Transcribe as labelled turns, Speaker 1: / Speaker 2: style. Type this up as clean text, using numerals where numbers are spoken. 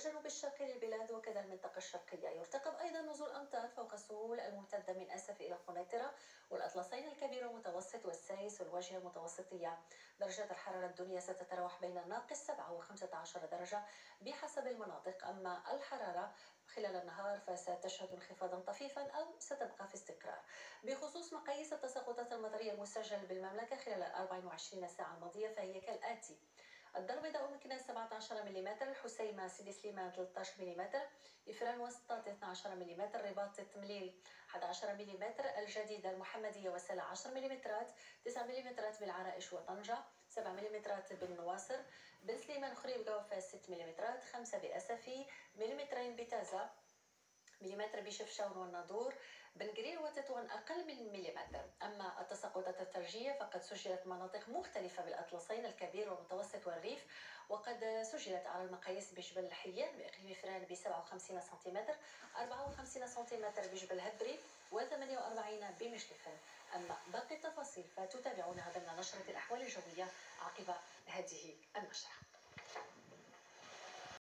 Speaker 1: والجنوب الشرقي للبلاد وكذا المنطقة الشرقية. يرتقب أيضا نزول أمطار فوق السهول الممتدة من أسف إلى قنيطرة والأطلسين الكبير والمتوسط والسايس والواجهة المتوسطية. درجات الحرارة الدنيا ستتراوح بين -7 و15 درجة بحسب المناطق، أما الحرارة خلال النهار فستشهد انخفاضا طفيفا أو ستبقى في استقرار. بخصوص مقاييس التساقطات المطرية المسجلة بالمملكة خلال 24 ساعة الماضية فهي كالآتي: الدار البيضاء مكناس 17 ملم، الحسيمة سيدي سليمان 13 ملم، إفران وسطات 12 ملم، رباط التمليل 11 ملم، الجديدة المحمدية وسلا 10 ملم، 9 ملم بالعرائش وطنجة، 7 ملم بالنواصر، بن سليمان خريبكة وفاس 6 ملم، 5 بأسفي، مليمترين بتازة، مليمتر بشفشاون والناظور، بن قرير وتطوان أقل من مليمتر. أما التساقطات الثلجية فقد سجلت مناطق مختلفة بالأطلسين الكبير والمتوسط والريف، وقد سجلت على المقاييس بجبل الحيان بإقليم فران ب 57 سنتيمتر، 54 سنتيمتر بجبل هبري، و48 بمشلفن. أما باقي التفاصيل فتتابعونها ضمن نشرة الأحوال الجوية عقب هذه النشرة.